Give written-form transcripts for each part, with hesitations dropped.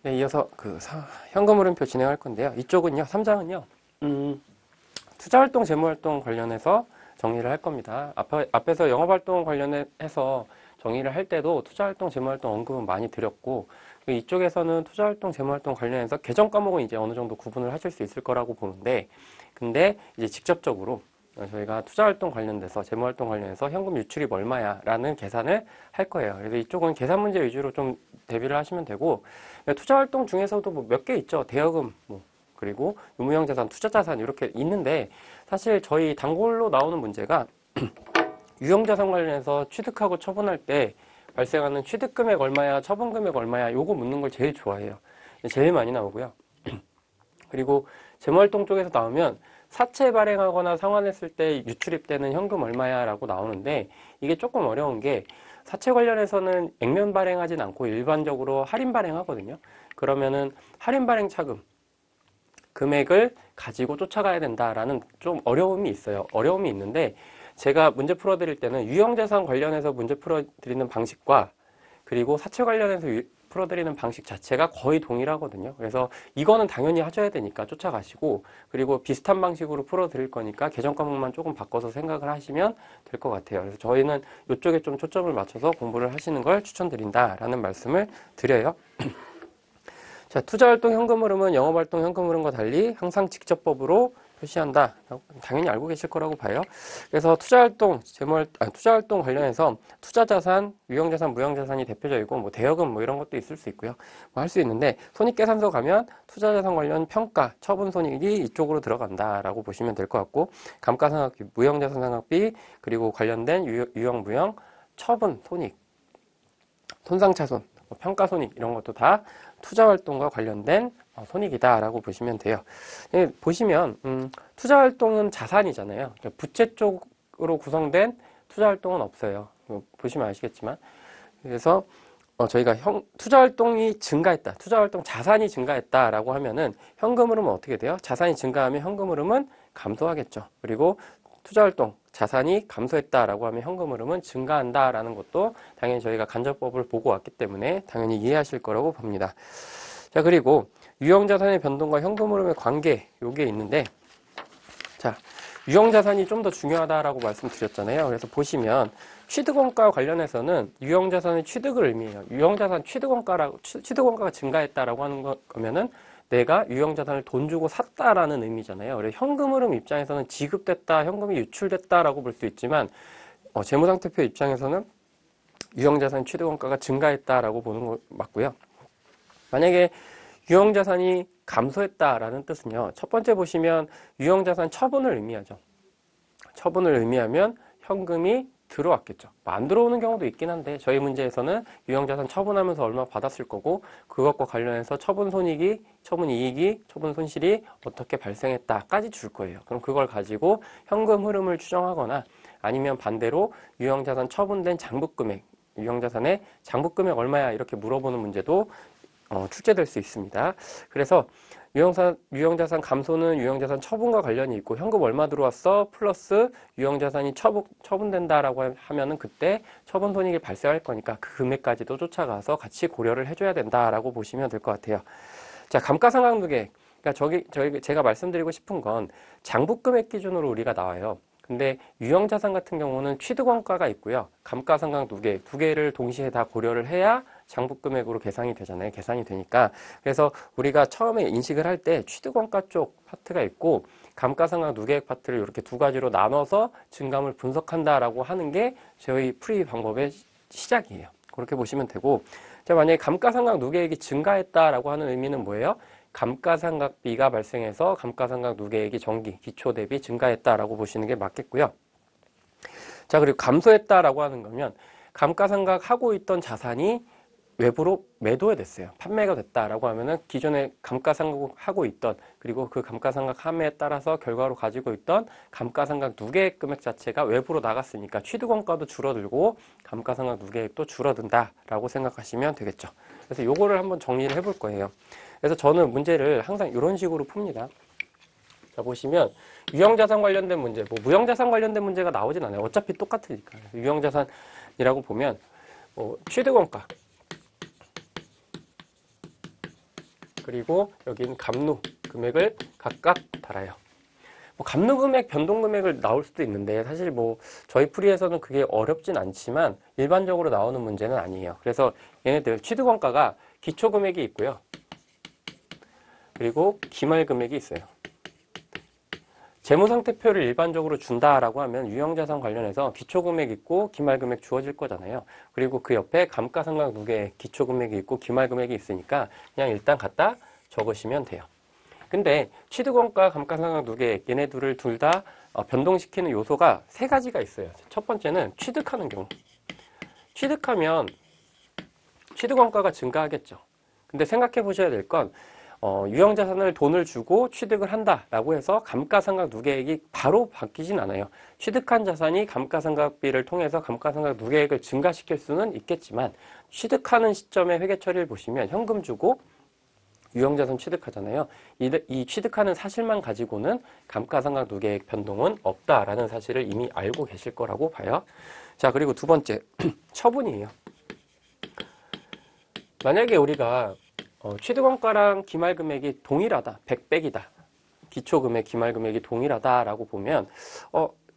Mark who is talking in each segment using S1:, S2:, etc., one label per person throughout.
S1: 네, 이어서 현금 흐름표 진행할 건데요. 이쪽은요, 3장은요, 투자활동, 재무활동 관련해서 정리를 할 겁니다. 앞에서 영업활동 관련해서 정리를 할 때도 투자활동, 재무활동 언급은 많이 드렸고, 이쪽에서는 투자활동, 재무활동 관련해서 계정 과목은 이제 어느 정도 구분을 하실 수 있을 거라고 보는데, 근데 이제 직접적으로 저희가 투자활동 관련돼서 재무활동 관련해서 현금 유출입 얼마야 라는 계산을 할 거예요. 그래서 이쪽은 계산 문제 위주로 좀 대비를 하시면 되고, 투자활동 중에서도 뭐 몇 개 있죠. 대여금, 그리고 유무형자산, 투자자산 이렇게 있는데, 사실 저희 단골로 나오는 문제가 유형자산 관련해서 취득하고 처분할 때 발생하는 취득금액 얼마야, 처분금액 얼마야, 요거 묻는 걸 제일 좋아해요. 제일 많이 나오고요. 그리고 재무활동 쪽에서 나오면 사채 발행하거나 상환했을 때 유출입되는 현금 얼마야 라고 나오는데, 이게 조금 어려운 게 사채 관련해서는 액면 발행하진 않고 일반적으로 할인 발행하거든요. 그러면은 할인 발행 차금 금액을 가지고 쫓아가야 된다라는 좀 어려움이 있어요. 어려움이 있는데, 제가 문제 풀어드릴 때는 유형자산 관련해서 문제 풀어드리는 방식과 그리고 사채 관련해서 풀어드리는 방식 자체가 거의 동일하거든요. 그래서 이거는 당연히 하셔야 되니까 쫓아가시고, 그리고 비슷한 방식으로 풀어드릴 거니까 계정 과목만 조금 바꿔서 생각을 하시면 될 것 같아요. 그래서 저희는 이쪽에 좀 초점을 맞춰서 공부를 하시는 걸 추천드린다라는 말씀을 드려요. 자, 투자활동 현금 흐름은 영업활동 현금 흐름과 달리 항상 직접법으로 표시한다. 당연히 알고 계실 거라고 봐요. 그래서 투자활동 관련해서 투자자산, 유형자산, 무형자산이 대표적이고, 뭐 대여금 뭐 이런 것도 있을 수 있고요. 뭐 할 수 있는데, 손익계산서 가면 투자자산 관련 평가, 처분 손익이 이쪽으로 들어간다라고 보시면 될 것 같고, 감가상각비, 무형자산 상각비, 그리고 관련된 유형, 무형, 처분 손익, 손상차손, 평가손익 이런 것도 다 투자활동과 관련된 손익이다라고 보시면 돼요. 보시면 투자활동은 자산이잖아요. 부채 쪽으로 구성된 투자활동은 없어요. 보시면 아시겠지만, 그래서 저희가 투자활동이 증가했다, 투자활동 자산이 증가했다라고 하면은 현금 흐름은 어떻게 돼요? 자산이 증가하면 현금 흐름은 감소하겠죠. 그리고 투자활동 자산이 감소했다라고 하면 현금 흐름은 증가한다라는 것도 당연히 저희가 간접법을 보고 왔기 때문에 당연히 이해하실 거라고 봅니다. 자, 그리고 유형자산의 변동과 현금 흐름의 관계, 요게 있는데, 자, 유형자산이 좀 더 중요하다라고 말씀드렸잖아요. 그래서 보시면 취득원가 관련해서는 유형자산의 취득을 의미해요. 유형자산 취득원가가 증가했다라고 하는 거면은 내가 유형자산을 돈 주고 샀다라는 의미잖아요. 그래서 현금 흐름 입장에서는 지급됐다, 현금이 유출됐다라고 볼 수 있지만, 재무상태표 입장에서는 유형자산 취득원가가 증가했다라고 보는 거 맞고요. 만약에 유형자산이 감소했다라는 뜻은요, 첫 번째 보시면 유형자산 처분을 의미하죠. 처분을 의미하면 현금이 들어왔겠죠. 안 들어오는 경우도 있긴 한데, 저희 문제에서는 유형자산 처분하면서 얼마 받았을 거고, 그것과 관련해서 처분 손익이, 처분 이익이, 처분 손실이 어떻게 발생했다까지 줄 거예요. 그럼 그걸 가지고 현금 흐름을 추정하거나, 아니면 반대로 유형자산 처분된 장부금액, 유형자산의 장부금액 얼마야 이렇게 물어보는 문제도 출제될 수 있습니다. 그래서 유형자산 감소는 유형자산 처분과 관련이 있고, 현금 얼마 들어왔어 플러스 유형자산이 처분된다라고 하면은 그때 처분 손익이 발생할 거니까 그 금액까지도 쫓아가서 같이 고려를 해줘야 된다라고 보시면 될 것 같아요. 자, 감가상각누계. 그러니까 제가 말씀드리고 싶은 건 장부금액 기준으로 우리가 나와요. 근데 유형자산 같은 경우는 취득원가가 있고요, 감가상각 누계 두 개를 동시에 다 고려를 해야 장부금액으로 계산이 되잖아요. 계산이 되니까. 그래서 우리가 처음에 인식을 할 때 취득원가 쪽 파트가 있고 감가상각 누계액 파트를 이렇게 두 가지로 나눠서 증감을 분석한다라고 하는 게 저희 풀이 방법의 시작이에요. 그렇게 보시면 되고, 자, 만약에 감가상각 누계액이 증가했다라고 하는 의미는 뭐예요? 감가상각비가 발생해서 감가상각 누계액이 전기, 기초 대비 증가했다라고 보시는 게 맞겠고요. 자, 그리고 감소했다라고 하는 거면 감가상각 하고 있던 자산이 외부로 매도가 됐어요. 판매가 됐다라고 하면은 기존에 감가상각하고 있던, 그리고 그 감가상각함에 따라서 결과로 가지고 있던 감가상각 누계액 금액 자체가 외부로 나갔으니까 취득원가도 줄어들고 감가상각 누계액도 줄어든다라고 생각하시면 되겠죠. 그래서 요거를 한번 정리를 해볼 거예요. 그래서 저는 문제를 항상 이런 식으로 풉니다. 자, 보시면 유형자산 관련된 문제, 뭐 무형자산 관련된 문제가 나오진 않아요. 어차피 똑같으니까. 유형자산이라고 보면 취득원가, 그리고 여기는 감루 금액을 각각 달아요. 뭐 감루 금액, 변동 금액을 나올 수도 있는데 사실 뭐 저희 풀이에서는 그게 어렵진 않지만 일반적으로 나오는 문제는 아니에요. 그래서 얘네들 취득원가가 기초 금액이 있고요. 그리고 기말 금액이 있어요. 재무상태표를 일반적으로 준다라고 하면 유형자산 관련해서 기초금액 있고 기말금액 주어질 거잖아요. 그리고 그 옆에 감가상각 누계액 기초금액이 있고 기말금액이 있으니까 그냥 일단 갖다 적으시면 돼요. 근데 취득원가, 감가상각 누계액 얘네들을 둘 다 변동시키는 요소가 세 가지가 있어요. 첫 번째는 취득하는 경우. 취득하면 취득원가가 증가하겠죠. 근데 생각해 보셔야 될 건 유형자산을 돈을 주고 취득을 한다라고 해서 감가상각 누계액이 바로 바뀌진 않아요. 취득한 자산이 감가상각비를 통해서 감가상각 누계액을 증가시킬 수는 있겠지만 취득하는 시점에 회계처리를 보시면 현금 주고 유형자산 취득하잖아요. 이 취득하는 사실만 가지고는 감가상각 누계액 변동은 없다라는 사실을 이미 알고 계실 거라고 봐요. 자, 그리고 두 번째 처분이에요. 만약에 우리가 취득원가랑 기말금액이 동일하다, 100백이다. 기초금액, 기말금액이 동일하다라고 보면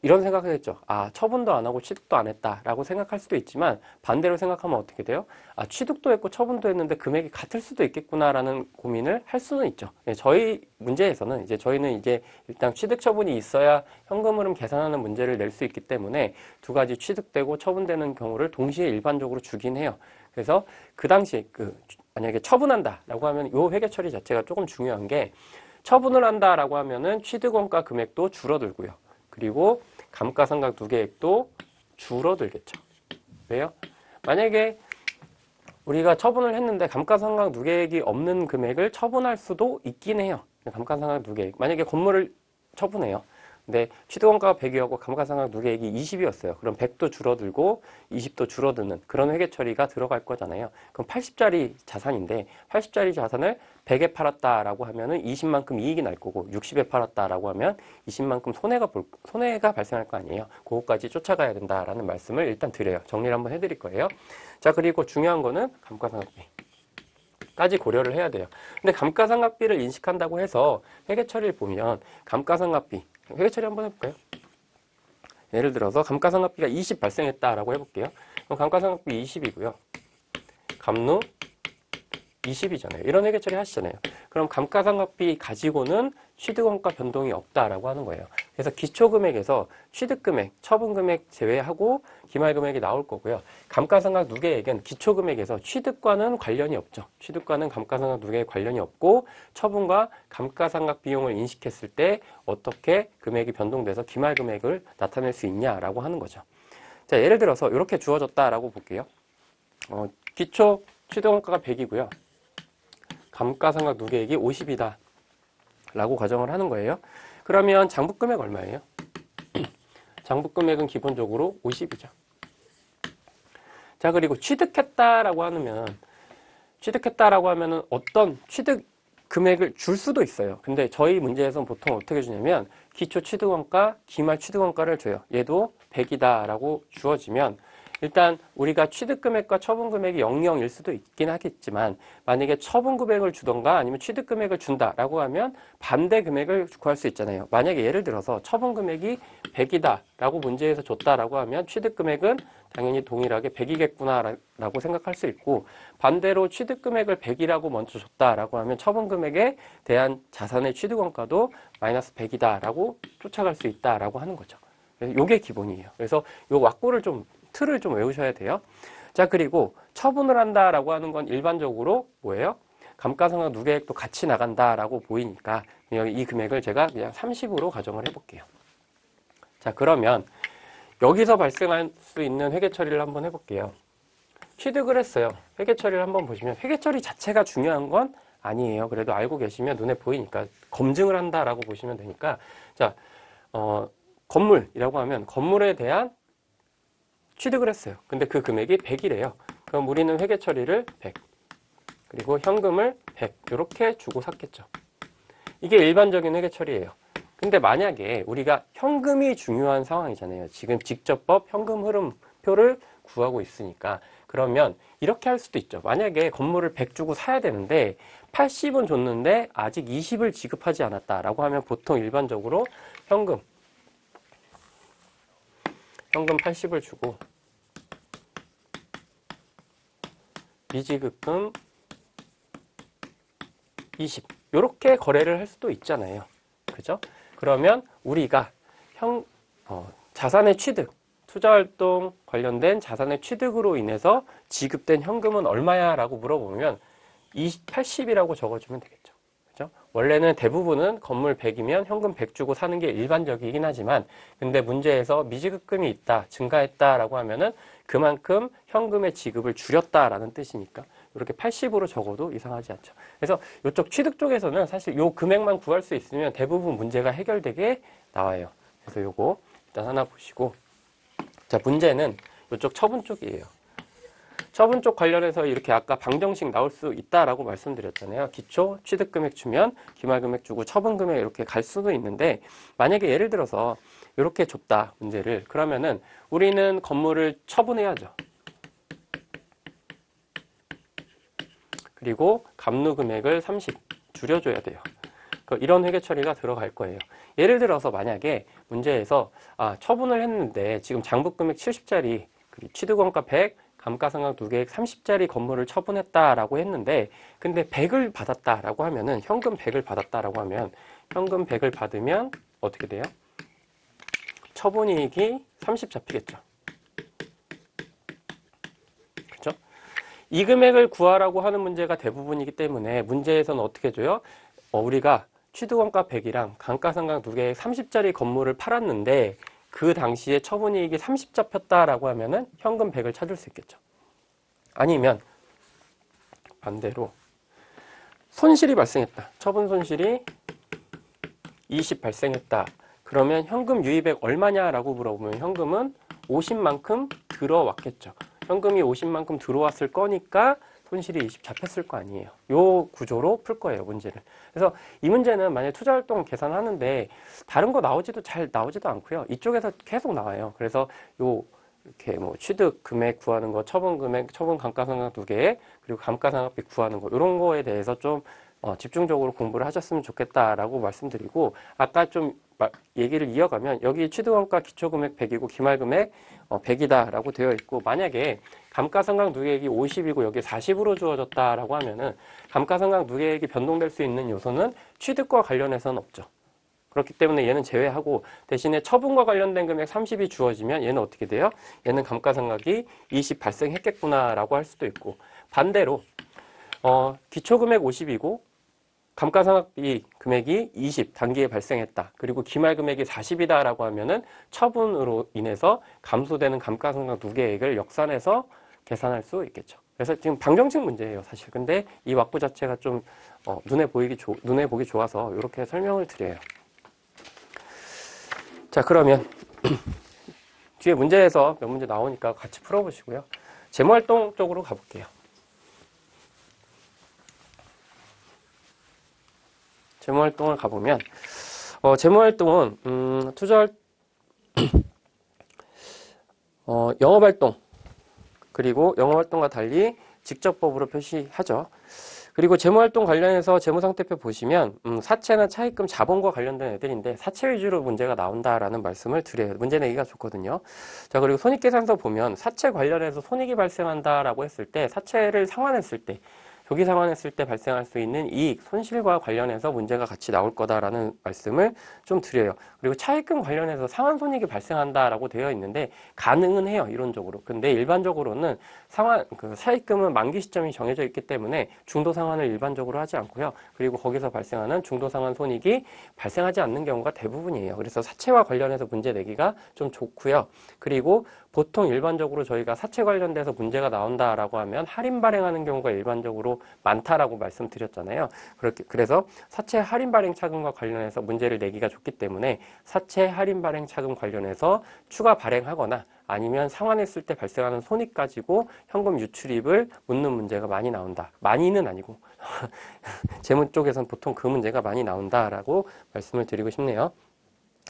S1: 이런 생각을 했죠. 아, 처분도 안 하고 취득도 안 했다라고 생각할 수도 있지만 반대로 생각하면 어떻게 돼요? 아, 취득도 했고 처분도 했는데 금액이 같을 수도 있겠구나라는 고민을 할 수는 있죠. 저희 문제에서는 저희는 이제 일단 취득 처분이 있어야 현금 흐름 계산하는 문제를 낼 수 있기 때문에 두 가지 취득되고 처분되는 경우를 동시에 일반적으로 주긴 해요. 그래서 그 당시 만약에 처분한다라고 하면 이 회계 처리 자체가 조금 중요한 게 처분을 한다라고 하면은 취득원가 금액도 줄어들고요. 그리고 감가상각 누계액도 줄어들겠죠. 왜요? 만약에 우리가 처분을 했는데 감가상각 누계액이 없는 금액을 처분할 수도 있긴 해요. 감가상각 누계액. 만약에 건물을 처분해요. 근데 취득원가가 100이었고 감가상각 누계액이 20이었어요. 그럼 100도 줄어들고 20도 줄어드는 그런 회계 처리가 들어갈 거잖아요. 그럼 80짜리 자산인데 80짜리 자산을 100에 팔았다라고 하면은 20만큼 이익이 날 거고 60에 팔았다라고 하면 20만큼 손해가 발생할 거 아니에요. 그거까지 쫓아가야 된다라는 말씀을 일단 드려요. 정리를 한번 해드릴 거예요. 자, 그리고 중요한 거는 감가상각비. 까지 고려를 해야 돼요. 근데 감가상각비를 인식한다고 해서 회계 처리를 보면 감가상각비 회계 처리 한번 해볼까요? 예를 들어서 감가상각비가 20 발생했다라고 해볼게요. 그럼 감가상각비 20이고요. 감루 20이잖아요. 이런 회계 처리 하시잖아요. 그럼 감가상각비 가지고는 취득원가 변동이 없다라고 하는 거예요. 그래서 기초금액에서 취득금액, 처분금액 제외하고 기말금액이 나올 거고요. 감가상각 누계액은 기초금액에서 취득과는 관련이 없죠. 취득과는 감가상각 누계액 관련이 없고 처분과 감가상각 비용을 인식했을 때 어떻게 금액이 변동돼서 기말금액을 나타낼 수 있냐라고 하는 거죠. 자, 예를 들어서 이렇게 주어졌다라고 볼게요. 기초 취득원가가 100이고요. 감가상각 누계액이 50이다 라고 가정을 하는 거예요. 그러면 장부금액 얼마예요? 장부금액은 기본적으로 50이죠. 자, 그리고 취득했다라고 하면은 어떤 취득 금액을 줄 수도 있어요. 근데 저희 문제에서는 보통 어떻게 주냐면 기초 취득원가, 기말 취득원가를 줘요. 얘도 100이다라고 주어지면 일단 우리가 취득금액과 처분금액이 00일 수도 있긴 하겠지만 만약에 처분금액을 주던가 아니면 취득금액을 준다라고 하면 반대 금액을 구할 수 있잖아요. 만약에 예를 들어서 처분금액이 100이다라고 문제에서 줬다라고 하면 취득금액은 당연히 동일하게 100이겠구나라고 생각할 수 있고 반대로 취득금액을 100이라고 먼저 줬다라고 하면 처분금액에 대한 자산의 취득원가도 마이너스 100이다라고 쫓아갈 수 있다라고 하는 거죠. 이게 기본이에요. 그래서 이 왁구를 틀을 좀 외우셔야 돼요. 자, 그리고 처분을 한다라고 하는 건 일반적으로 뭐예요? 감가상각 누계액도 같이 나간다라고 보이니까 이 금액을 제가 그냥 30으로 가정을 해볼게요. 자, 그러면 여기서 발생할 수 있는 회계 처리를 한번 해볼게요. 취득을 했어요. 회계 처리를 한번 보시면 회계 처리 자체가 중요한 건 아니에요. 그래도 알고 계시면 눈에 보이니까 검증을 한다라고 보시면 되니까 자, 건물이라고 하면 건물에 대한 취득을 했어요. 근데 그 금액이 100이래요. 그럼 우리는 회계 처리를 100 그리고 현금을 100 이렇게 주고 샀겠죠. 이게 일반적인 회계 처리예요. 근데 만약에 우리가 현금이 중요한 상황이잖아요. 지금 직접법 현금 흐름표를 구하고 있으니까 그러면 이렇게 할 수도 있죠. 만약에 건물을 100 주고 사야 되는데 80은 줬는데 아직 20을 지급하지 않았다라고 하면 보통 일반적으로 현금 80을 주고 미지급금 20 이렇게 거래를 할 수도 있잖아요. 그죠? 그러면 우리가 자산의 취득, 투자활동 관련된 자산의 취득으로 인해서 지급된 현금은 얼마야? 라고 물어보면 80이라고 적어주면 되겠죠. 그죠? 원래는 대부분은 건물 100이면 현금 100 주고 사는 게 일반적이긴 하지만 근데 문제에서 미지급금이 있다, 증가했다라고 하면은 그만큼 현금의 지급을 줄였다라는 뜻이니까 이렇게 80으로 적어도 이상하지 않죠. 그래서 이쪽 취득 쪽에서는 사실 요 금액만 구할 수 있으면 대부분 문제가 해결되게 나와요. 그래서 요거 일단 하나 보시고 자, 문제는 이쪽 처분 쪽이에요. 처분 쪽 관련해서 이렇게 아까 방정식 나올 수 있다라고 말씀드렸잖아요. 기초 취득금액 주면 기말금액 주고 처분금액 이렇게 갈 수도 있는데 만약에 예를 들어서 이렇게 줬다 문제를 그러면은 우리는 건물을 처분해야죠. 그리고 감루금액을 30 줄여줘야 돼요. 이런 회계 처리가 들어갈 거예요. 예를 들어서 만약에 문제에서 처분을 했는데 지금 장부금액 70짜리 그리고 취득원가 100 감가상각 누계액 30짜리 건물을 처분했다라고 했는데 근데 100을 받았다라고 하면은 현금 100을 받았다라고 하면 현금 100을 받으면 어떻게 돼요? 처분이익이 30 잡히겠죠. 그렇죠? 이 금액을 구하라고 하는 문제가 대부분이기 때문에 문제에서는 어떻게 줘요? 우리가 취득원가 100이랑 감가상각 누계액 30짜리 건물을 팔았는데 그 당시에 처분이익이 30 잡혔다라고 하면은 현금 100을 찾을 수 있겠죠. 아니면 반대로 손실이 발생했다. 처분 손실이 20 발생했다. 그러면 현금 유입액 얼마냐라고 물어보면 현금은 50만큼 들어왔겠죠. 현금이 50만큼 들어왔을 거니까 손실이 20 잡혔을 거 아니에요. 요 구조로 풀 거예요, 문제를. 그래서 이 문제는 만약에 투자활동 계산하는데 다른 거 잘 나오지도 않고요. 이쪽에서 계속 나와요. 그래서 이렇게 취득 금액 구하는 거, 처분 금액, 처분 감가상각 누계, 그리고 감가상각비 구하는 거, 이런 거에 대해서 좀 집중적으로 공부를 하셨으면 좋겠다라고 말씀드리고 아까 좀 얘기를 이어가면 여기 취득원가 기초금액 100이고 기말금액 100이다라고 되어 있고 만약에 감가상각 누계액이 50이고 여기 40으로 주어졌다라고 하면은 감가상각 누계액이 변동될 수 있는 요소는 취득과 관련해서는 없죠. 그렇기 때문에 얘는 제외하고 대신에 처분과 관련된 금액 30이 주어지면 얘는 어떻게 돼요? 얘는 감가상각이 20 발생했겠구나라고 할 수도 있고 반대로 기초금액 50이고 감가상각비 금액이 20 단기에 발생했다. 그리고 기말금액이 40이다라고 하면은 처분으로 인해서 감소되는 감가상각 누계액을 역산해서 계산할 수 있겠죠. 그래서 지금 방정식 문제예요, 사실. 근데 이 왁구 자체가 좀 눈에 보기 좋아서 이렇게 설명을 드려요. 자, 그러면 뒤에 문제에서 몇 문제 나오니까 같이 풀어보시고요. 재무활동 쪽으로 가볼게요. 재무활동을 가보면 재무활동은 영업활동 그리고 영업활동과 달리 직접법으로 표시하죠. 그리고 재무활동 관련해서 재무상태표 보시면 사채나 차입금 자본과 관련된 애들인데 사채 위주로 문제가 나온다라는 말씀을 드려요. 문제 내기가 좋거든요. 자, 그리고 손익계산서 보면 사채 관련해서 손익이 발생한다라고 했을 때 사채를 상환했을 때 조기 상환했을 때 발생할 수 있는 이익, 손실과 관련해서 문제가 같이 나올 거다라는 말씀을 좀 드려요. 그리고 차입금 관련해서 상환 손익이 발생한다라고 되어 있는데 가능은 해요, 이론적으로. 근데 일반적으로는 차입금은 만기 시점이 정해져 있기 때문에 중도 상환을 일반적으로 하지 않고요. 그리고 거기서 발생하는 중도 상환 손익이 발생하지 않는 경우가 대부분이에요. 그래서 사채와 관련해서 문제 내기가 좀 좋고요. 그리고 보통 일반적으로 저희가 사채 관련돼서 문제가 나온다라고 하면 할인 발행하는 경우가 일반적으로 많다라고 말씀드렸잖아요. 그래서 사채 할인 발행 차금과 관련해서 문제를 내기가 좋기 때문에 사채 할인 발행 차금 관련해서 추가 발행하거나 아니면 상환했을 때 발생하는 손익 가지고 현금 유출입을 묻는 문제가 많이 나온다. 많이는 아니고 재무 쪽에서는 보통 그 문제가 많이 나온다라고 말씀을 드리고 싶네요.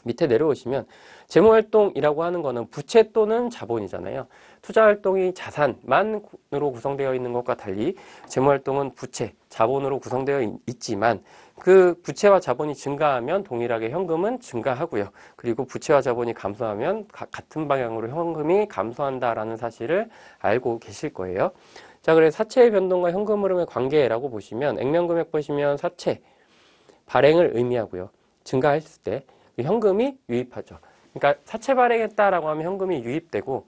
S1: 밑에 내려오시면 재무활동이라고 하는 거는 부채 또는 자본이잖아요. 투자활동이 자산만으로 구성되어 있는 것과 달리 재무활동은 부채, 자본으로 구성되어 있지만 그 부채와 자본이 증가하면 동일하게 현금은 증가하고요. 그리고 부채와 자본이 감소하면 같은 방향으로 현금이 감소한다라는 사실을 알고 계실 거예요. 자, 그래서 사채의 변동과 현금 흐름의 관계라고 보시면 액면금액 보시면 사채, 발행을 의미하고요. 증가했을 때 현금이 유입하죠. 그러니까 사채 발행했다라고 하면 현금이 유입되고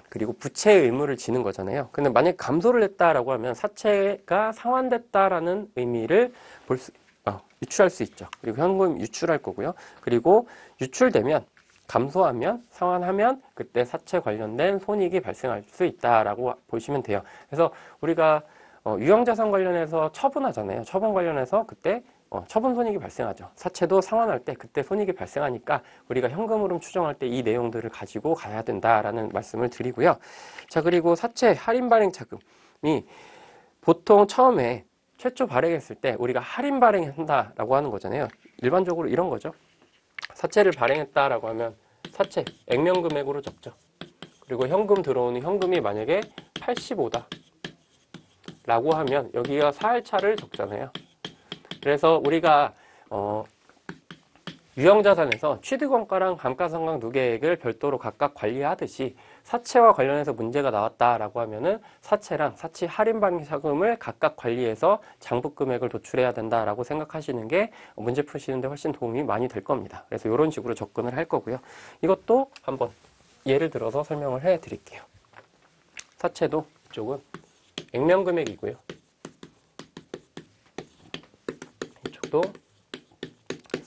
S1: 그리고 부채의 의무를 지는 거잖아요. 근데 만약 감소를 했다라고 하면 사채가 상환됐다라는 의미를 유출할 수 있죠. 그리고 현금 유출할 거고요. 그리고 유출되면 감소하면 상환하면 그때 사채 관련된 손익이 발생할 수 있다라고 보시면 돼요. 그래서 우리가 유형자산 관련해서 처분하잖아요. 처분 관련해서 그때 처분 손익이 발생하죠. 사채도 상환할 때 그때 손익이 발생하니까 우리가 현금 흐름 추정할 때 이 내용들을 가지고 가야 된다라는 말씀을 드리고요. 자, 그리고 사채 할인 발행 자금이 보통 처음에 최초 발행했을 때 우리가 할인 발행한다라고 하는 거잖아요. 일반적으로 이런 거죠. 사채를 발행했다라고 하면 사채 액면 금액으로 적죠. 그리고 현금 들어오는 현금이 만약에 85다 라고 하면 여기가 사할차를 적잖아요. 그래서 우리가 유형자산에서 취득원가랑 감가상각 누계액을 별도로 각각 관리하듯이 사채와 관련해서 문제가 나왔다라고 하면은 사채랑 사치 할인 발행 자금을 각각 관리해서 장부 금액을 도출해야 된다라고 생각하시는 게 문제 푸시는데 훨씬 도움이 많이 될 겁니다. 그래서 이런 식으로 접근을 할 거고요. 이것도 한번 예를 들어서 설명을 해 드릴게요. 사채도 이쪽은 액면 금액이고요. 이쪽도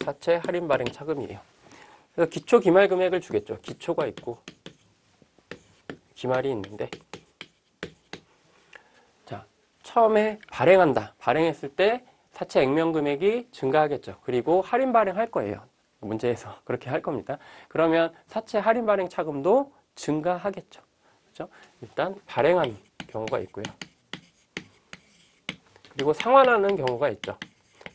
S1: 사채 할인 발행 차금이에요. 그래서 기초 기말 금액을 주겠죠. 기초가 있고 기말이 있는데, 자, 처음에 발행한다. 발행했을 때 사채 액면 금액이 증가하겠죠. 그리고 할인 발행할 거예요. 문제에서 그렇게 할 겁니다. 그러면 사채 할인 발행 차금도 증가하겠죠. 그렇죠? 일단 발행하는 경우가 있고요. 그리고 상환하는 경우가 있죠.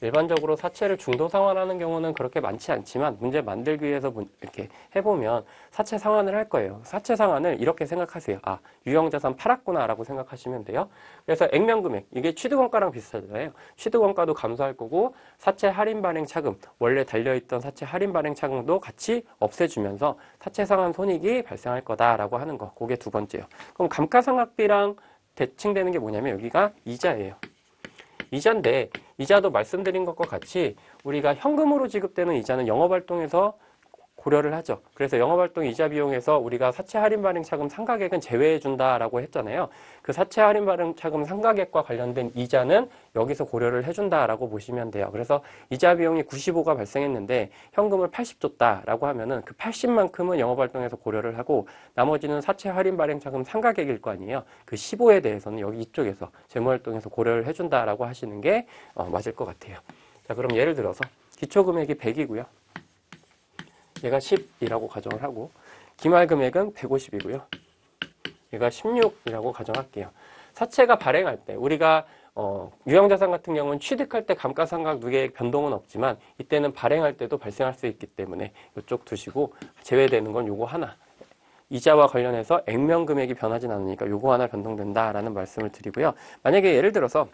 S1: 일반적으로 사채를 중도 상환하는 경우는 그렇게 많지 않지만 문제 만들기 위해서 이렇게 해보면 사채 상환을 할 거예요. 사채 상환을 이렇게 생각하세요. 아, 유형자산 팔았구나 라고 생각하시면 돼요. 그래서 액면금액, 이게 취득원가랑 비슷하잖아요. 취득원가도 감소할 거고 사채 할인 발행 차금, 원래 달려있던 사채 할인 발행 차금도 같이 없애주면서 사채 상환 손익이 발생할 거다라고 하는 거. 그게 두 번째요. 그럼 감가상각비랑 대칭되는 게 뭐냐면 여기가 이자예요. 이자인데 이자도 말씀드린 것과 같이 우리가 현금으로 지급되는 이자는 영업활동에서 고려를 하죠. 그래서 영업활동 이자 비용에서 우리가 사채 할인 발행 차금 상각액은 제외해 준다라고 했잖아요. 그 사채 할인 발행 차금 상각액과 관련된 이자는 여기서 고려를 해준다라고 보시면 돼요. 그래서 이자 비용이 95가 발생했는데 현금을 80 줬다라고 하면은 그 80만큼은 영업활동에서 고려를 하고 나머지는 사채 할인 발행 차금 상각액일 거 아니에요. 그 15에 대해서는 여기 이쪽에서 재무활동에서 고려를 해준다라고 하시는 게 맞을 것 같아요. 자, 그럼 예를 들어서 기초금액이 100이고요. 얘가 10이라고 가정을 하고 기말 금액은 150이고요. 얘가 16이라고 가정할게요. 사채가 발행할 때 우리가 유형자산 같은 경우는 취득할 때 감가상각 누계액 변동은 없지만 이때는 발행할 때도 발생할 수 있기 때문에 이쪽 두시고 제외되는 건 요거 하나. 이자와 관련해서 액면 금액이 변하진 않으니까 요거 하나 변동된다라는 말씀을 드리고요. 만약에 예를 들어서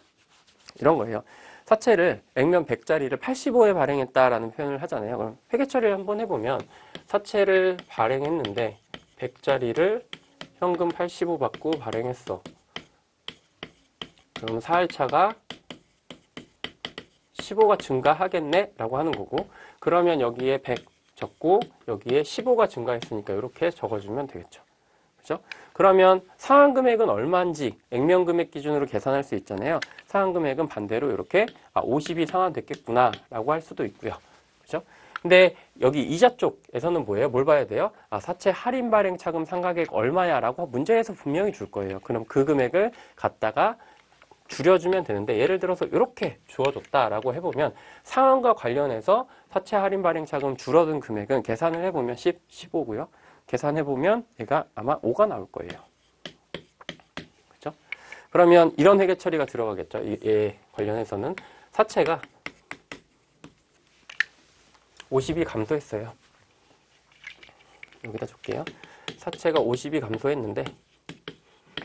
S1: 이런 거예요. 사채를 액면 100짜리를 85에 발행했다라는 표현을 하잖아요. 그럼 회계 처리를 한번 해보면 사채를 발행했는데 100짜리를 현금 85 받고 발행했어. 그럼 사할차가 15가 증가하겠네 라고 하는 거고, 그러면 여기에 100 적고 여기에 15가 증가했으니까 이렇게 적어주면 되겠죠. 그죠? 그러면 상환금액은 얼마인지 액면 금액 기준으로 계산할 수 있잖아요. 상환금액은 반대로 이렇게 50이 상환됐겠구나 라고 할 수도 있고요. 그죠? 근데 여기 이자 쪽에서는 뭐예요? 뭘 봐야 돼요? 사채 할인 발행 차금 상각액 얼마야 라고 문제에서 분명히 줄 거예요. 그럼 그 금액을 갖다가 줄여주면 되는데 예를 들어서 이렇게 주어졌다라고 해보면 상환과 관련해서 사채 할인 발행 차금 줄어든 금액은 계산을 해보면 10, 15고요. 계산해보면 얘가 아마 5가 나올 거예요. 그렇죠? 그러면 이런 회계 처리가 들어가겠죠. 얘 관련해서는 사채가 50이 감소했어요. 여기다 줄게요. 사채가 50이 감소했는데,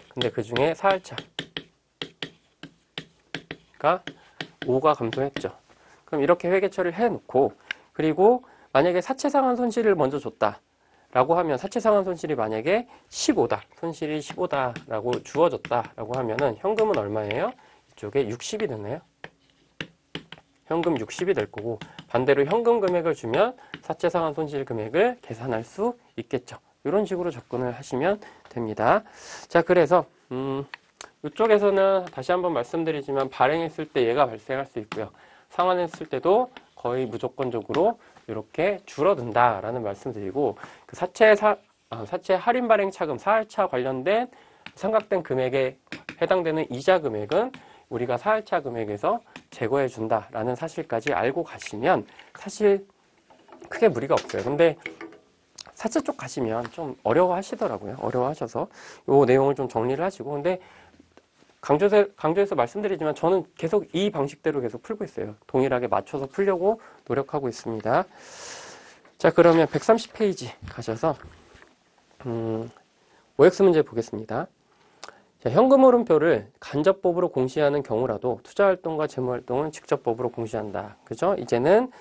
S1: 근데 그 중에 사할차가 5가 감소했죠. 그럼 이렇게 회계 처리를 해놓고, 그리고 만약에 사채 상환 손실을 먼저 줬다 라고 하면, 사채 상환 손실이 만약에 15다, 손실이 15다 라고 주어졌다 라고 하면은 현금은 얼마예요? 이쪽에 60이 되네요. 현금 60이 될 거고, 반대로 현금 금액을 주면 사채 상환 손실 금액을 계산할 수 있겠죠. 이런 식으로 접근을 하시면 됩니다. 자, 그래서 이쪽에서는 다시 한번 말씀드리지만 발행했을 때 얘가 발생할 수 있고요. 상환했을 때도 거의 무조건적으로 이렇게 줄어든다라는 말씀드리고, 그 사채 할인 발행 차금, 사할차 관련된 상각된 금액에 해당되는 이자 금액은 우리가 사할차 금액에서 제거해 준다라는 사실까지 알고 가시면 사실 크게 무리가 없어요. 근데 사채 쪽 가시면 좀 어려워하시더라고요. 어려워하셔서 이 내용을 좀 정리를 하시고, 근데 강조해서 말씀드리지만 저는 계속 이 방식대로 계속 풀고 있어요. 동일하게 맞춰서 풀려고 노력하고 있습니다. 자, 그러면 130페이지 가셔서 OX 문제 보겠습니다. 자, 현금흐름표를 간접법으로 공시하는 경우라도 투자활동과 재무활동은 직접법으로 공시한다. 그죠? 이제는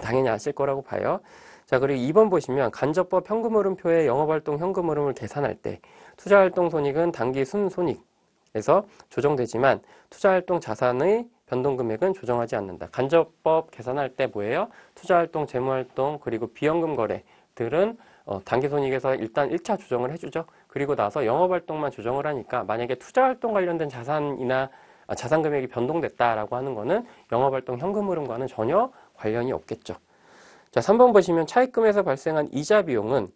S1: 당연히 아실 거라고 봐요. 자, 그리고 2번 보시면 간접법 현금흐름표의 영업활동 현금흐름을 계산할 때 투자활동 손익은 단기 순손익에서 조정되지만 투자활동 자산의 변동금액은 조정하지 않는다. 간접법 계산할 때 뭐예요? 투자활동, 재무활동, 그리고 비현금 거래들은 단기손익에서 일단 1차 조정을 해주죠. 그리고 나서 영업활동만 조정을 하니까 만약에 투자활동 관련된 자산 금액이 변동됐다라고 하는 거는 영업활동 현금흐름과는 전혀 관련이 없겠죠. 자, 3번 보시면 차입금에서 발생한 이자 비용은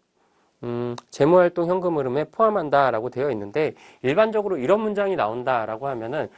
S1: 재무활동 현금흐름에 포함한다라고 되어 있는데, 일반적으로 이런 문장이 나온다라고 하면은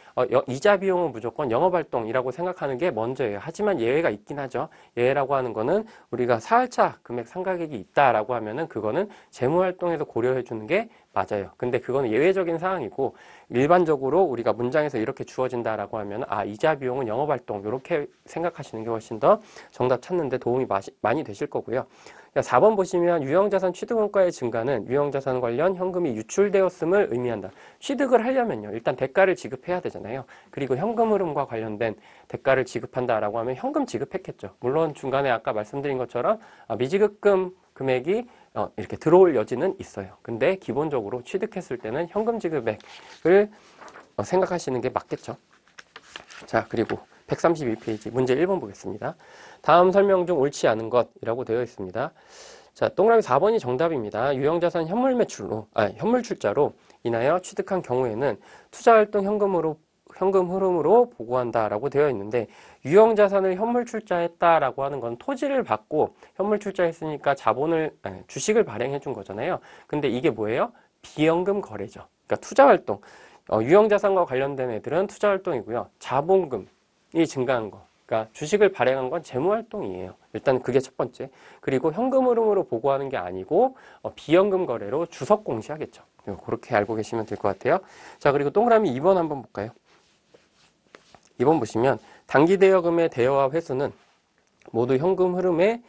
S1: 이자 비용은 무조건 영업활동이라고 생각하는 게 먼저예요. 하지만 예외가 있긴 하죠. 예외라고 하는 거는 우리가 사할차 금액 상각액이 있다라고 하면은 그거는 재무활동에서 고려해 주는 게 맞아요. 근데 그거는 예외적인 사항이고, 일반적으로 우리가 문장에서 이렇게 주어진다라고 하면 이자 비용은 영업활동, 이렇게 생각하시는 게 훨씬 더 정답 찾는 데 도움이 많이 되실 거고요. 4번 보시면 유형자산 취득원가의 증가는 유형자산 관련 현금이 유출되었음을 의미한다. 취득을 하려면요, 일단 대가를 지급해야 되잖아요. 그리고 현금 흐름과 관련된 대가를 지급한다라고 하면 현금 지급했겠죠. 물론 중간에 아까 말씀드린 것처럼 미지급금 금액이 이렇게 들어올 여지는 있어요. 근데 기본적으로 취득했을 때는 현금 지급액을 생각하시는 게 맞겠죠. 자, 그리고 132페이지 문제 1번 보겠습니다. 다음 설명 중 옳지 않은 것이라고 되어 있습니다. 자, 동그라미 4번이 정답입니다. 유형자산 현물 출자로 인하여 취득한 경우에는 투자활동 현금 흐름으로 보고한다라고 되어 있는데, 유형자산을 현물 출자했다라고 하는 건 토지를 받고 현물 출자했으니까 주식을 발행해 준 거잖아요. 근데 이게 뭐예요? 비현금 거래죠. 그러니까 투자활동, 유형자산과 관련된 애들은 투자활동이고요. 자본금이 증가한 거, 그러니까 주식을 발행한 건 재무활동이에요. 일단 그게 첫 번째. 그리고 현금 흐름으로 보고하는 게 아니고 비현금 거래로 주석 공시하겠죠. 그렇게 알고 계시면 될 것 같아요. 자, 그리고 동그라미 2번 한번 볼까요? 2번 보시면 단기 대여금의 대여와 회수는 모두 현금의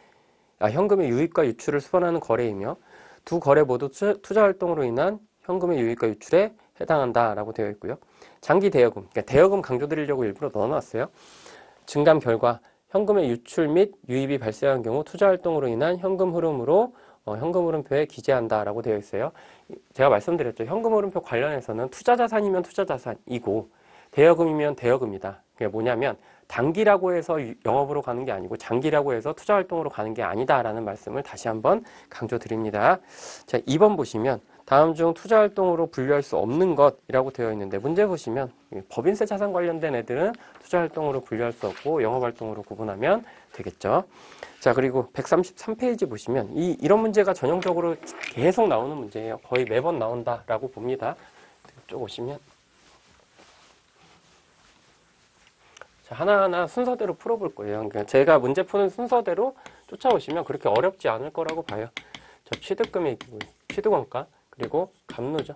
S1: 유입과 유출을 수반하는 거래이며 두 거래 모두 투자활동으로 인한 현금의 유입과 유출에 해당한다라고 되어 있고요. 장기 대여금, 그러니까 대여금 강조드리려고 일부러 넣어놨어요. 증감 결과 현금의 유출 및 유입이 발생한 경우 투자활동으로 인한 현금 흐름으로 현금 흐름표에 기재한다라고 되어 있어요. 제가 말씀드렸죠. 현금 흐름표 관련해서는 투자자산이면 투자자산이고 대여금이면 대여금이다. 그게 뭐냐면 단기라고 해서 영업으로 가는 게 아니고 장기라고 해서 투자활동으로 가는 게 아니다라는 말씀을 다시 한번 강조드립니다. 자, 2번 보시면 다음 중 투자활동으로 분류할 수 없는 것이라고 되어 있는데, 문제 보시면 법인세 자산 관련된 애들은 투자활동으로 분류할 수 없고 영업활동으로 구분하면 되겠죠. 자, 그리고 133페이지 보시면 이런 문제가 전형적으로 계속 나오는 문제예요. 거의 매번 나온다라고 봅니다. 이쪽 오시면 자, 하나하나 순서대로 풀어볼 거예요. 그러니까 제가 문제 푸는 순서대로 쫓아오시면 그렇게 어렵지 않을 거라고 봐요. 자, 취득금액이고요. 취득원가, 그리고 감누죠.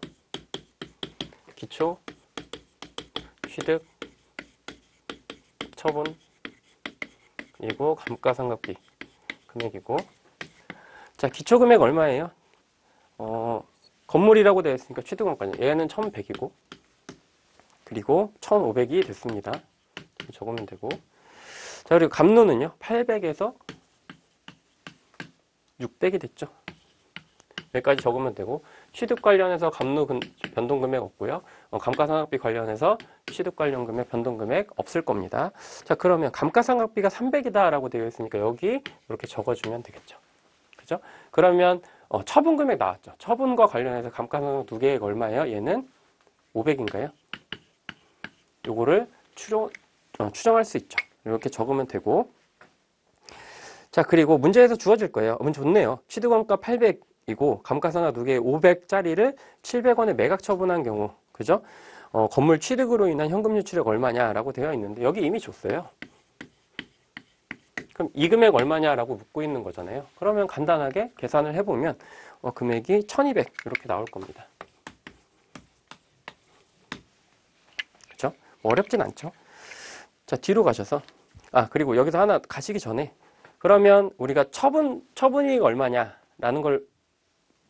S1: 기초, 취득, 처분, 그리고 감가상각비, 금액이고. 자, 기초금액 얼마예요? 건물이라고 되어 있으니까 취득원가는 얘는 1100이고, 그리고 1500이 됐습니다. 적으면 되고. 자, 그리고 감노는요, 800에서 600이 됐죠. 여기까지 적으면 되고, 취득 관련해서 감노 변동금액 없고요. 감가상각비 관련해서 취득 관련 금액, 변동금액 없을 겁니다. 자, 그러면 감가상각비가 300이다 라고 되어 있으니까 여기 이렇게 적어주면 되겠죠. 그죠? 그러면 처분금액 나왔죠. 처분과 관련해서 감가상각 두 개가 얼마예요? 얘는 500인가요? 요거를 추정할 수 있죠. 이렇게 적으면 되고. 자, 그리고 문제에서 주어질 거예요. 좋네요. 취득원가 800이고 감가상각 두 개에 500짜리를 700원에 매각 처분한 경우, 그죠? 건물 취득으로 인한 현금 유출액 얼마냐라고 되어 있는데 여기 이미 줬어요. 그럼 이 금액 얼마냐라고 묻고 있는 거잖아요. 그러면 간단하게 계산을 해보면 금액이 1200 이렇게 나올 겁니다. 그죠? 어렵진 않죠. 자, 뒤로 가셔서 그리고 여기서 하나 가시기 전에 그러면 우리가 처분이익 얼마냐라는 걸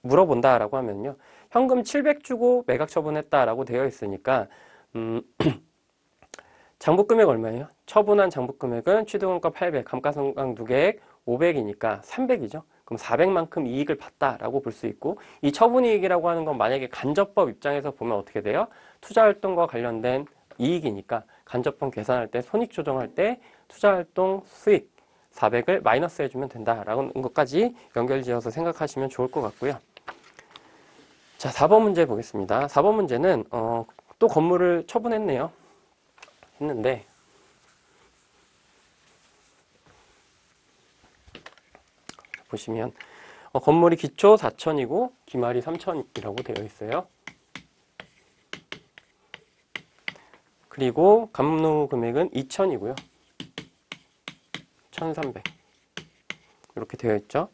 S1: 물어본다라고 하면요. 현금 700 주고 매각 처분했다라고 되어 있으니까 장부금액 얼마예요? 처분한 장부금액은 취득원가 800, 감가상각 두 개액 500이니까 300이죠. 그럼 400만큼 이익을 봤다라고 볼 수 있고, 이 처분이익이라고 하는 건 만약에 간접법 입장에서 보면 어떻게 돼요? 투자활동과 관련된 이익이니까 간접법 계산할 때, 손익 조정할 때 투자활동 수익 400을 마이너스 해주면 된다라는 것까지 연결지어서 생각하시면 좋을 것 같고요. 자, 4번 문제 보겠습니다. 4번 문제는 또 건물을 처분했네요. 했는데 보시면 건물이 기초 4,000이고 기말이 3,000이라고 되어 있어요. 그리고 감노 금액은 2,000이고요. 1,300 이렇게 되어 있죠.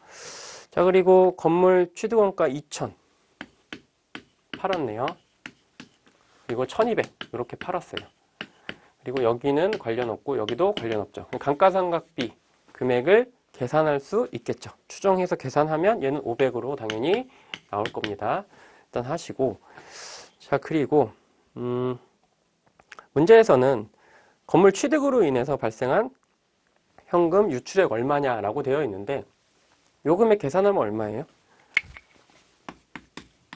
S1: 자, 그리고 건물 취득원가 2,000 팔았네요. 그리고 1,200 이렇게 팔았어요. 그리고 여기는 관련 없고 여기도 관련 없죠. 감가상각비 금액을 계산할 수 있겠죠. 추정해서 계산하면 얘는 500으로 당연히 나올 겁니다. 일단 하시고, 자, 그리고 문제에서는 건물 취득으로 인해서 발생한 현금 유출액 얼마냐라고 되어 있는데 요 금액 계산하면 얼마예요?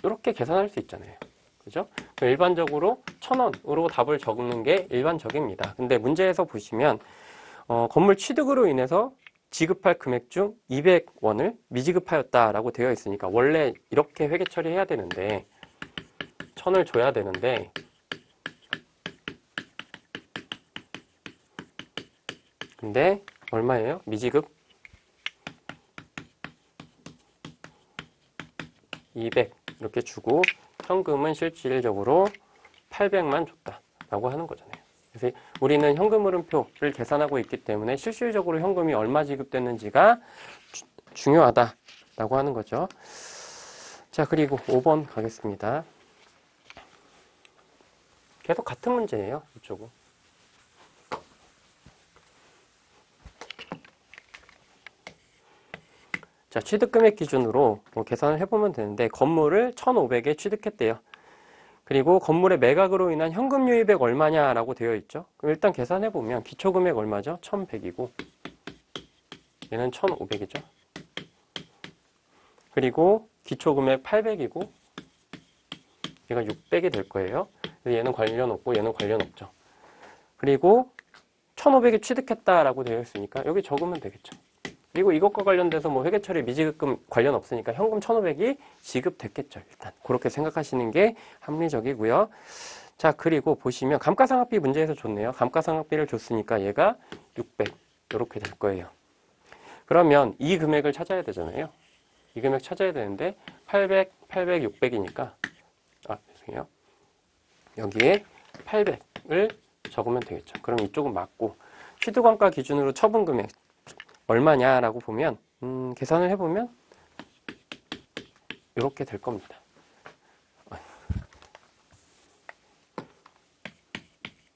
S1: 이렇게 계산할 수 있잖아요. 그죠? 일반적으로 1,000원으로 답을 적는 게 일반적입니다. 근데 문제에서 보시면 건물 취득으로 인해서 지급할 금액 중 200원을 미지급하였다라고 되어 있으니까 원래 이렇게 회계 처리해야 되는데 1,000을 줘야 되는데 근데 얼마예요? 미지급 200 이렇게 주고 현금은 실질적으로 800만 줬다라고 하는 거잖아요. 그래서 우리는 현금 흐름표를 계산하고 있기 때문에 실질적으로 현금이 얼마 지급됐는지가 중요하다라고 하는 거죠. 자, 그리고 5번 가겠습니다. 계속 같은 문제예요, 이쪽은. 자, 취득금액 기준으로 계산을 해보면 되는데 건물을 1,500에 취득했대요. 그리고 건물의 매각으로 인한 현금 유입액 얼마냐라고 되어 있죠. 그럼 일단 계산해보면 기초금액 얼마죠? 1,100이고 얘는 1,500이죠. 그리고 기초금액 800이고 얘가 600이 될 거예요. 그래서 얘는 관련 없고 얘는 관련 없죠. 그리고 1,500에 취득했다라고 되어 있으니까 여기 적으면 되겠죠. 그리고 이것과 관련돼서 뭐 회계처리 미지급금 관련 없으니까 현금 1,500이 지급됐겠죠. 일단 그렇게 생각하시는 게 합리적이고요. 자, 그리고 보시면 감가상각비 문제에서 줬네요. 감가상각비를 줬으니까 얘가 600 이렇게 될 거예요. 그러면 이 금액을 찾아야 되잖아요. 이 금액 찾아야 되는데 800, 800, 600이니까 죄송해요. 여기에 800을 적으면 되겠죠. 그럼 이쪽은 맞고 취득원가 기준으로 처분금액 얼마냐라고 보면 계산을 해보면 이렇게 될 겁니다.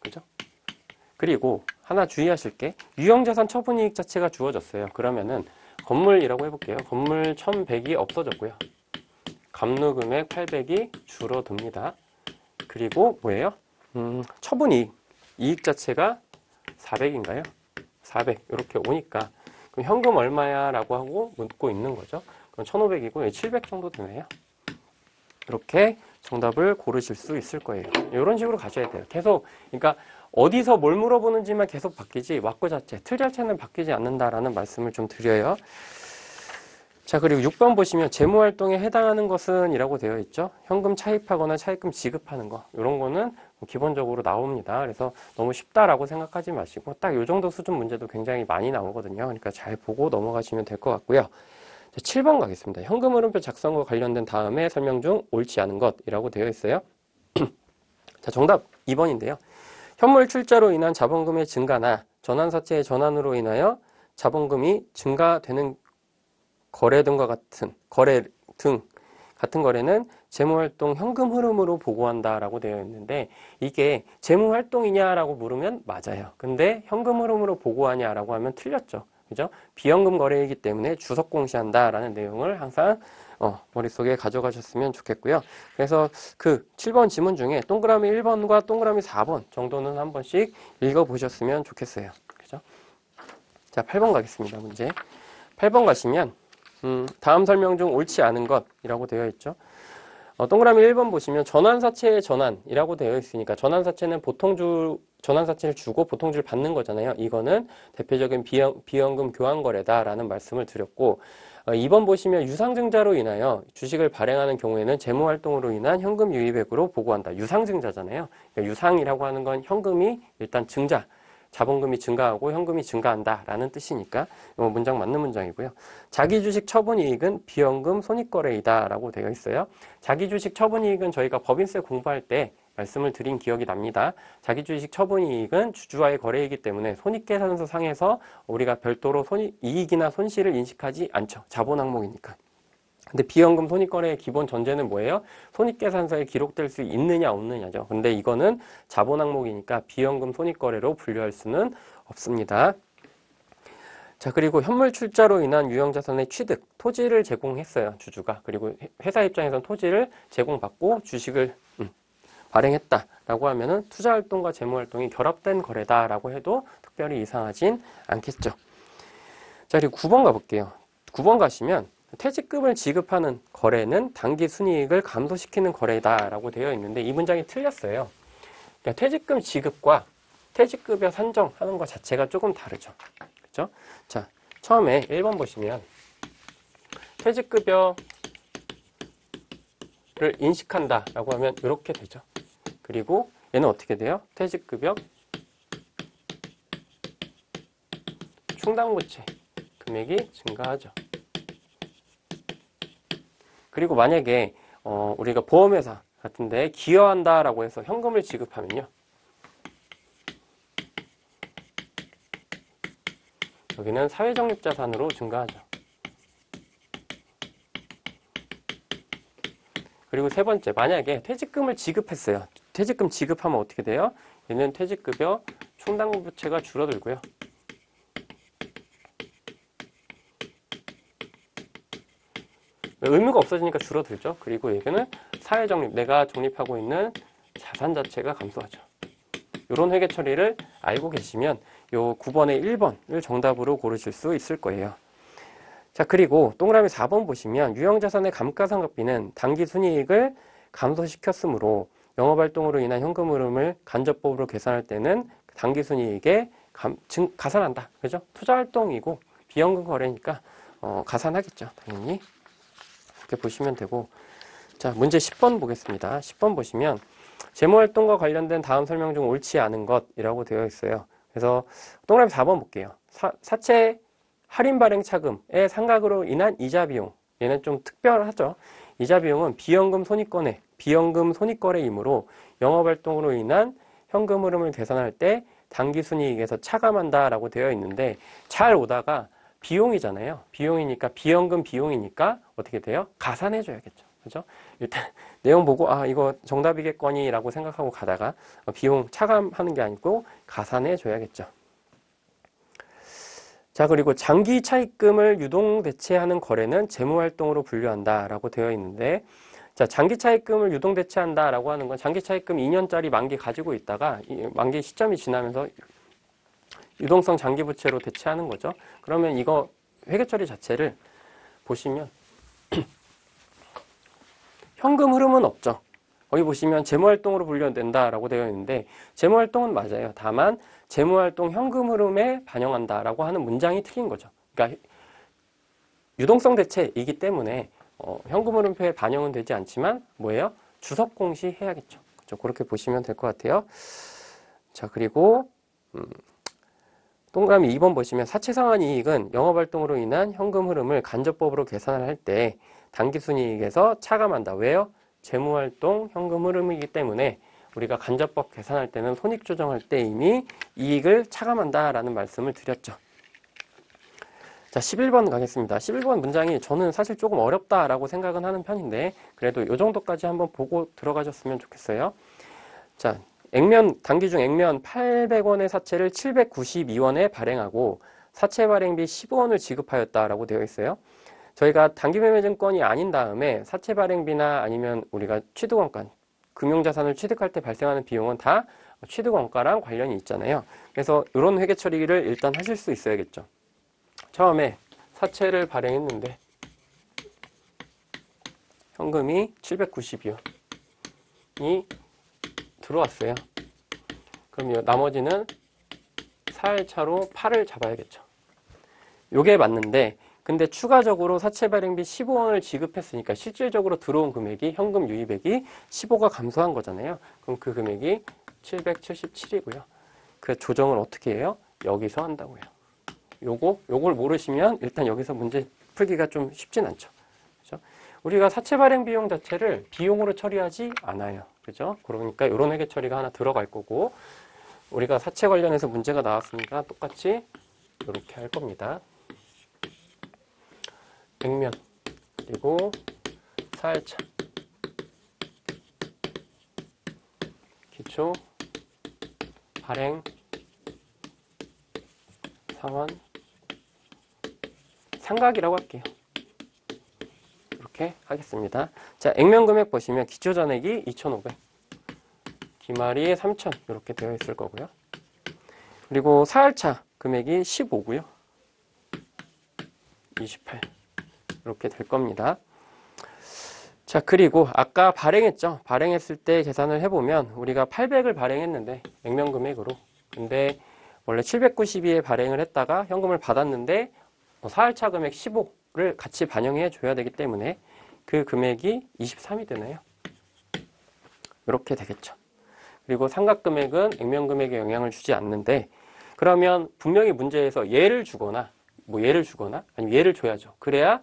S1: 그죠? 그리고 하나 주의하실 게 유형자산 처분이익 자체가 주어졌어요. 그러면은 건물이라고 해볼게요. 건물 1100이 없어졌고요. 감루금액 800이 줄어듭니다. 그리고 뭐예요? 처분이익. 이익 자체가 400인가요? 400 이렇게 오니까 그럼 현금 얼마야? 라고 하고 묻고 있는 거죠. 그럼 1500이고 700 정도 되네요. 이렇게 정답을 고르실 수 있을 거예요. 이런 식으로 가셔야 돼요. 계속 그러니까 어디서 뭘 물어보는지만 계속 바뀌지 왁구 자체, 틀 자체는 바뀌지 않는다라는 말씀을 좀 드려요. 자, 그리고 6번 보시면 재무활동에 해당하는 것은 이라고 되어 있죠. 현금 차입하거나 차입금 지급하는 거 이런 거는 기본적으로 나옵니다. 그래서 너무 쉽다라고 생각하지 마시고 딱 이 정도 수준 문제도 굉장히 많이 나오거든요. 그러니까 잘 보고 넘어가시면 될 것 같고요. 자, 7번 가겠습니다. 현금 흐름표 작성과 관련된 다음에 설명 중 옳지 않은 것이라고 되어 있어요. 자, 정답 2번인데요. 현물 출자로 인한 자본금의 증가나 전환사채의 전환으로 인하여 자본금이 증가되는 거래 등과 같은 거래는 재무활동 현금 흐름으로 보고한다라고 되어 있는데 이게 재무활동이냐라고 물으면 맞아요. 근데 현금 흐름으로 보고하냐라고 하면 틀렸죠. 그죠? 비현금 거래이기 때문에 주석 공시한다라는 내용을 항상 머릿속에 가져가셨으면 좋겠고요. 그래서 그 7번 지문 중에 동그라미 1번과 동그라미 4번 정도는 한 번씩 읽어보셨으면 좋겠어요. 그죠? 자, 8번 가겠습니다. 문제. 8번 가시면 다음 설명 중 옳지 않은 것이라고 되어 있죠. 동그라미 1번 보시면 전환사채의 전환이라고 되어 있으니까 전환사채는 전환사채를 주고 보통주를 받는 거잖아요. 이거는 대표적인 비현금 교환거래다라는 말씀을 드렸고 2번 보시면 유상증자로 인하여 주식을 발행하는 경우에는 재무활동으로 인한 현금 유입액으로 보고한다. 유상증자잖아요. 그러니까 유상이라고 하는 건 현금이 일단 증자, 자본금이 증가하고 현금이 증가한다라는 뜻이니까 문장 맞는 문장이고요. 자기주식 처분이익은 비현금 손익거래이다라고 되어 있어요. 자기주식 처분이익은 저희가 법인세 공부할 때 말씀을 드린 기억이 납니다. 자기주식 처분이익은 주주와의 거래이기 때문에 손익계산서 상에서 우리가 별도로 이익이나 손실을 인식하지 않죠. 자본 항목이니까. 근데 비현금 손익거래의 기본 전제는 뭐예요? 손익계산서에 기록될 수 있느냐 없느냐죠. 근데 이거는 자본 항목이니까 비현금 손익거래로 분류할 수는 없습니다. 자, 그리고 현물 출자로 인한 유형자산의 취득, 토지를 제공했어요, 주주가. 그리고 회사 입장에서는 토지를 제공받고 주식을 발행했다라고 하면은 투자활동과 재무활동이 결합된 거래다라고 해도 특별히 이상하진 않겠죠. 자, 그리고 9번 가볼게요. 9번 가시면 퇴직금을 지급하는 거래는 단기 순이익을 감소시키는 거래다라고 되어 있는데 이 문장이 틀렸어요. 그러니까 퇴직금 지급과 퇴직급여 산정하는 것 자체가 조금 다르죠. 그렇죠? 자, 처음에 1번 보시면 퇴직급여를 인식한다라고 하면 이렇게 되죠. 그리고 얘는 어떻게 돼요? 퇴직급여 충당부채 금액이 증가하죠. 그리고 만약에 우리가 보험회사 같은데 기여한다라고 해서 현금을 지급하면요. 여기는 사회적립자산으로 증가하죠. 그리고 세 번째, 만약에 퇴직금을 지급했어요. 퇴직금 지급하면 어떻게 돼요? 얘는 퇴직급여 충당부채가 줄어들고요. 의무가 없어지니까 줄어들죠. 그리고 여기는 사회적립, 내가 적립하고 있는 자산 자체가 감소하죠. 이런 회계 처리를 알고 계시면 요 9번의 1번을 정답으로 고르실 수 있을 거예요. 자, 그리고 동그라미 4번 보시면 유형자산의 감가상각비는 단기 순이익을 감소시켰으므로 영업활동으로 인한 현금 흐름을 간접법으로 계산할 때는 단기 순이익에 가산한다. 그죠? 투자활동이고 비현금 거래니까 가산하겠죠. 당연히. 이렇게 보시면 되고. 자, 문제 10번 보겠습니다. 10번 보시면 재무활동과 관련된 다음 설명 중 옳지 않은 것이라고 되어 있어요. 그래서 동그라미 4번 볼게요. 사채 할인 발행 차금의 상각으로 인한 이자 비용. 얘는 좀 특별하죠. 이자 비용은 비현금 손익거래이므로 영업활동으로 인한 현금 흐름을 계산할 때 당기순이익에서 차감한다라고 되어 있는데 잘 오다가 비용이잖아요. 비용이니까 비현금 비용이니까 어떻게 돼요? 가산해줘야겠죠. 그죠? 일단 내용 보고 이거 정답이겠거니라고 생각하고 가다가 비용 차감하는 게 아니고 가산해줘야겠죠. 자, 그리고 장기 차입금을 유동 대체하는 거래는 재무활동으로 분류한다라고 되어 있는데, 자, 장기 차입금을 유동 대체한다라고 하는 건 장기 차입금 2년짜리 만기 가지고 있다가 이 만기 시점이 지나면서 유동성 장기 부채로 대체하는 거죠. 그러면 이거 회계 처리 자체를 보시면 현금 흐름은 없죠. 거기 보시면 재무활동으로 분류된다라고 되어 있는데 재무활동은 맞아요. 다만 재무활동 현금 흐름에 반영한다라고 하는 문장이 틀린 거죠. 그러니까 유동성 대체이기 때문에 현금 흐름표에 반영은 되지 않지만 뭐예요? 주석 공시 해야겠죠. 그렇죠? 그렇게 보시면 될 것 같아요. 자, 그리고 동그라미 2번 보시면 사채상환 이익은 영업활동으로 인한 현금 흐름을 간접법으로 계산을 할 때 당기순이익에서 차감한다. 왜요? 재무활동 현금 흐름이기 때문에 우리가 간접법 계산할 때는 손익 조정할 때 이미 이익을 차감한다라는 말씀을 드렸죠. 자, 11번 가겠습니다. 11번 문장이 저는 사실 조금 어렵다라고 생각은 하는 편인데 그래도 이 정도까지 한번 보고 들어가셨으면 좋겠어요. 자, 단기 중 액면 800원의 사채를 792원에 발행하고 사채 발행비 15원을 지급하였다라고 되어 있어요. 저희가 단기매매증권이 아닌 다음에 사채 발행비나 아니면 우리가 취득원가, 금융자산을 취득할 때 발생하는 비용은 다 취득원가랑 관련이 있잖아요. 그래서 이런 회계 처리를 일단 하실 수 있어야겠죠. 처음에 사채를 발행했는데 현금이 792원이 들어왔어요. 그럼 나머지는 사할차로 8을 잡아야겠죠. 요게 맞는데 근데 추가적으로 사채 발행비 15원을 지급했으니까 실질적으로 들어온 금액이 현금 유입액이 15가 감소한 거잖아요. 그럼 그 금액이 777이고요. 그 조정을 어떻게 해요? 여기서 한다고요. 요걸 모르시면 일단 여기서 문제 풀기가 좀 쉽진 않죠. 그죠? 우리가 사채 발행 비용 자체를 비용으로 처리하지 않아요. 그죠? 그러니까 이런 회계 처리가 하나 들어갈 거고 우리가 사채 관련해서 문제가 나왔으니까 똑같이 이렇게 할 겁니다. 액면 그리고 사할차 기초 발행 상환 상각이라고 할게요. 이렇게 하겠습니다. 자, 액면 금액 보시면 기초 잔액이 2,500 기말이 3,000 이렇게 되어 있을 거고요. 그리고 사할차 금액이 15고요. 28 이렇게 될 겁니다. 자, 그리고 아까 발행했죠. 발행했을 때 계산을 해보면 우리가 800을 발행했는데 액면 금액으로 근데 원래 792에 발행을 했다가 현금을 받았는데 사할차 금액 15를 같이 반영해 줘야 되기 때문에 그 금액이 23이 되나요? 이렇게 되겠죠. 그리고 상각 금액은 액면 금액에 영향을 주지 않는데 그러면 분명히 문제에서 예를 주거나 아니면 예를 줘야죠. 그래야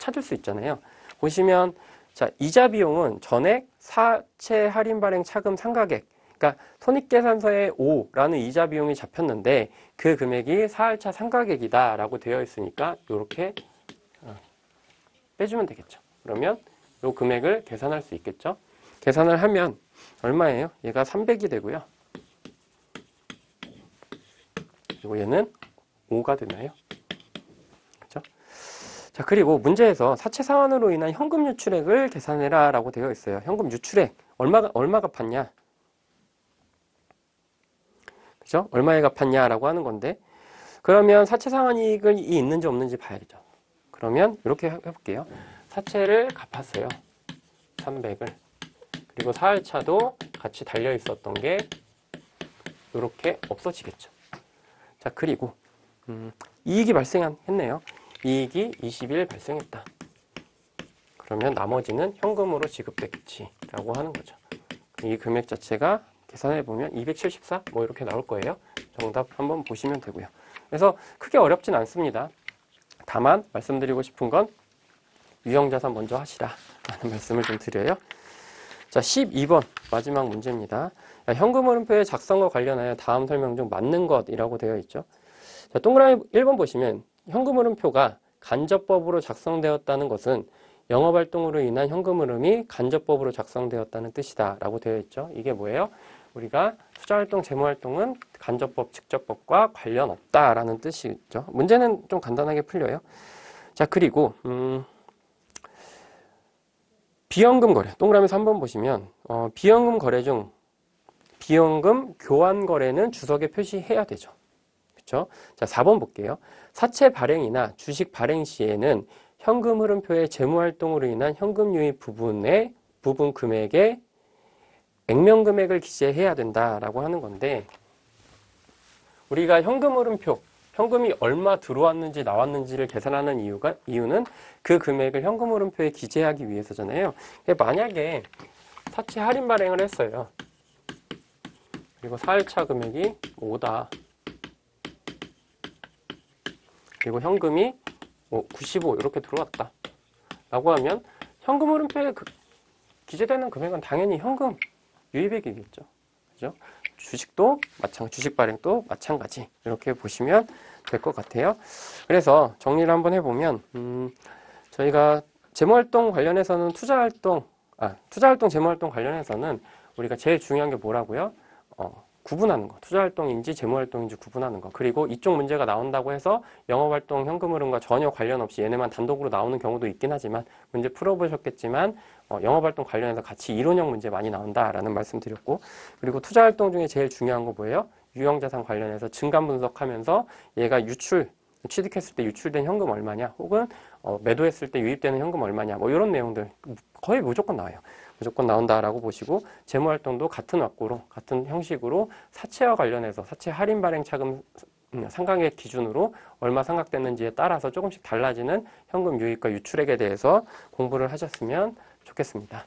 S1: 찾을 수 있잖아요. 보시면 자, 이자 비용은 전액 사채 할인 발행 차금 상각액 그러니까 손익계산서에 5라는 이자 비용이 잡혔는데 그 금액이 사할차 상각액이다 라고 되어 있으니까 이렇게 빼주면 되겠죠. 그러면 이 금액을 계산할 수 있겠죠. 계산을 하면 얼마예요? 얘가 300이 되고요. 그리고 얘는 5가 되나요? 그렇죠? 자, 그리고 문제에서 사채 상환으로 인한 현금 유출액을 계산해라 라고 되어 있어요. 현금 유출액 얼마 갚았냐? 그죠? 얼마에 갚았냐라고 하는 건데 그러면 사채 상환 이익이 있는지 없는지 봐야죠. 그러면 이렇게 해볼게요. 사채를 갚았어요. 300을. 그리고 사할차도 같이 달려 있었던 게 이렇게 없어지겠죠. 자, 그리고 이익이 발생했네요. 이익이 20일 발생했다. 그러면 나머지는 현금으로 지급됐겠지라고 하는 거죠. 이 금액 자체가 계산해보면 274 이렇게 나올 거예요. 정답 한번 보시면 되고요. 그래서 크게 어렵진 않습니다. 다만 말씀드리고 싶은 건 유형자산 먼저 하시라 라는 말씀을 좀 드려요. 자, 12번 마지막 문제입니다. 현금 흐름표의 작성과 관련하여 다음 설명 중 맞는 것이라고 되어 있죠. 자, 동그라미 1번 보시면 현금 흐름표가 간접법으로 작성되었다는 것은 영업활동으로 인한 현금 흐름이 간접법으로 작성되었다는 뜻이다 라고 되어 있죠. 이게 뭐예요? 우리가 투자활동, 재무활동은 간접법, 직접법과 관련 없다라는 뜻이죠. 문제는 좀 간단하게 풀려요. 자, 그리고 비연금 거래, 동그라미에서 한번 보시면 비연금 거래 중 비연금 교환 거래는 주석에 표시해야 되죠. 그렇죠? 자, 4번 볼게요. 사채 발행이나 주식 발행 시에는 현금 흐름표의 재무활동으로 인한 현금 유입 부분 금액에 액면 금액을 기재해야 된다라고 하는 건데, 우리가 현금 흐름표, 현금이 얼마 들어왔는지 나왔는지를 계산하는 이유는 그 금액을 현금 흐름표에 기재하기 위해서잖아요. 만약에 사채 할인 발행을 했어요. 그리고 4일차 금액이 5다. 그리고 현금이 95 이렇게 들어왔다. 라고 하면 현금 흐름표에 기재되는 금액은 당연히 현금 유입액이겠죠. 그죠? 주식도 마찬가지, 주식 발행도 마찬가지. 이렇게 보시면 될 것 같아요. 그래서 정리를 한번 해보면, 저희가 재무활동 관련해서는 투자활동, 재무활동 관련해서는 우리가 제일 중요한 게 뭐라고요? 구분하는 거. 투자활동인지 재무활동인지 구분하는 거. 그리고 이쪽 문제가 나온다고 해서 영업활동 현금 흐름과 전혀 관련 없이 얘네만 단독으로 나오는 경우도 있긴 하지만, 문제 풀어보셨겠지만 영업활동 관련해서 같이 이론형 문제 많이 나온다라는 말씀 드렸고, 그리고 투자활동 중에 제일 중요한 거 뭐예요? 유형자산 관련해서 증감 분석하면서 얘가 취득했을 때 유출된 현금 얼마냐, 혹은 매도했을 때 유입되는 현금 얼마냐, 뭐 이런 내용들 거의 무조건 나와요. 무조건 나온다라고 보시고, 재무활동도 같은枠구로, 같은 형식으로 사채와 관련해서 사채 할인 발행 차금 상각액 기준으로 얼마 상각됐는지에 따라서 조금씩 달라지는 현금 유입과 유출액에 대해서 공부를 하셨으면 좋겠습니다.